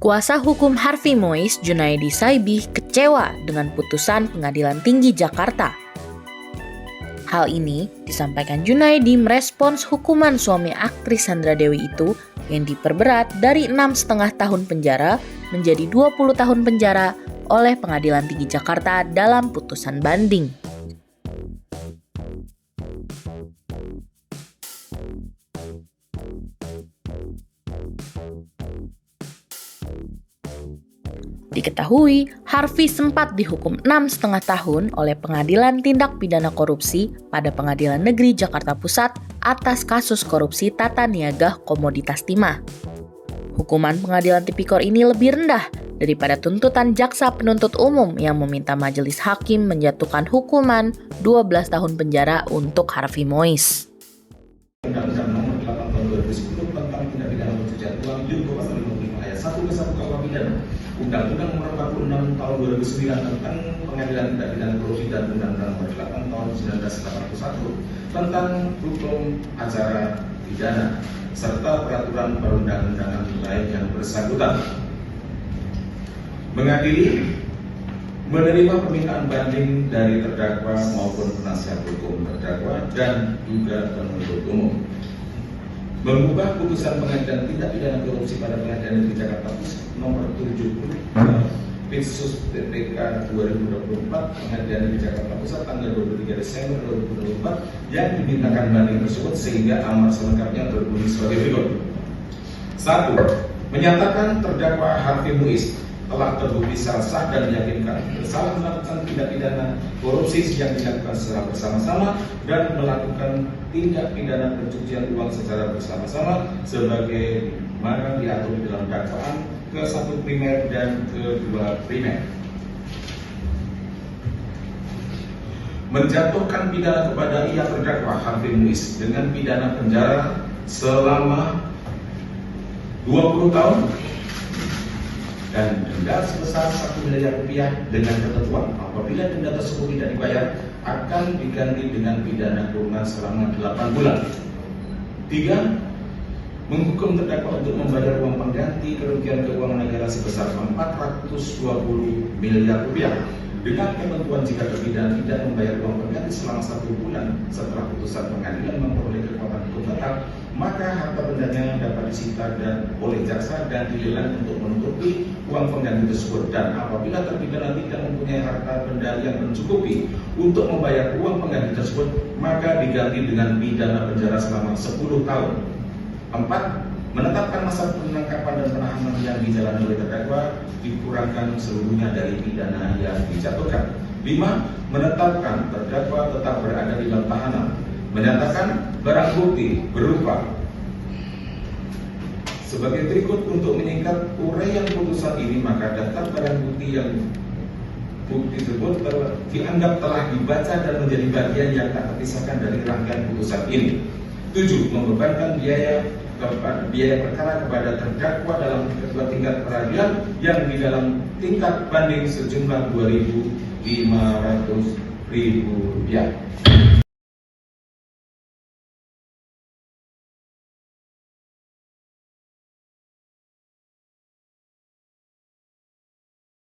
Kuasa hukum Harvey Mois, Junaedi Saibih, kecewa dengan putusan Pengadilan Tinggi Jakarta. Hal ini disampaikan Junaedi merespons hukuman suami aktris Sandra Dewi itu yang diperberat dari 6,5 tahun penjara menjadi 20 tahun penjara oleh Pengadilan Tinggi Jakarta dalam putusan banding. Diketahui, Harvey sempat dihukum 6,5 tahun oleh Pengadilan Tindak Pidana Korupsi pada Pengadilan Negeri Jakarta Pusat atas kasus korupsi tata niaga komoditas timah. Hukuman Pengadilan Tipikor ini lebih rendah daripada tuntutan jaksa penuntut umum yang meminta majelis hakim menjatuhkan hukuman 12 tahun penjara untuk Harvey Mois. Undang-Undang Nomor 8 Tahun 2010 tentang Tindak Pidana Pencucian Uang Junto Pasal 55 Ayat 1 ke 1 KUH Pidana, Undang-Undang Nomor 46 Tahun 2009 tentang Pengadilan Tindak Pidana Korupsi dan Undang-Undang Nomor 8 Tahun 1981 tentang Hukum Acara Pidana serta peraturan perundang-undangan lain yang bersangkutan. Mengadili menerima permintaan banding dari terdakwa maupun penasihat hukum terdakwa dan juga penuntut umum. Mengubah putusan Pengadilan Tindak Pidana Korupsi pada Pengadilan Negeri Jakarta Pusat nomor 70 Pinsus PPK 2024 Pengadilan Negeri Jakarta Pusat tanggal 23 Desember 2024 yang dimintakan banding tersebut sehingga amar selengkapnya berbunyi sebagai berikut. 1. Menyatakan terdakwa Harvey Mois telah terbukti secara sah dan meyakinkan bersalah melakukan tindak pidana korupsi yang dilakukan secara bersama-sama dan melakukan tindak pidana pencucian uang secara bersama-sama sebagai mana diatur di dalam dakwaan ke-1 primer dan ke-2 primer. Menjatuhkan pidana kepada ia terdakwa Harvey Mois dengan pidana penjara selama 20 tahun dan denda sebesar 1 miliar rupiah dengan ketentuan apabila denda tersebut tidak dibayar akan diganti dengan pidana kurungan selama 8 bulan. 3. Menghukum terdakwa untuk membayar uang pengganti kerugian keuangan negara sebesar 420 miliar rupiah dengan ketentuan jika terpidana tidak membayar uang pengganti selama 1 bulan setelah putusan pengadilan memperoleh kekuatan hukum tetap, maka harta bendanya dapat disita dan oleh jaksa dan dilelang untuk menutupi uang pengganti tersebut. Dan apabila terpidana tidak mempunyai harta benda yang mencukupi untuk membayar uang pengganti tersebut, maka diganti dengan pidana penjara selama 10 tahun. 4. Menetapkan masa penangkapan dan penahanan yang dijalani oleh terdakwa dikurangkan seluruhnya dari pidana yang dijatuhkan. 5. Menetapkan terdakwa tetap berada di dalam tahanan. Menyatakan barang bukti berupa sebagai berikut untuk meningkat uraian putusan ini, maka daftar barang bukti yang bukti tersebut dianggap telah dibaca dan menjadi bagian yang tak terpisahkan dari rangkaian putusan ini. 7. Membebankan biaya perkara kepada terdakwa dalam kedua tingkat peradilan yang di dalam tingkat banding sejumlah Rp2.500.000.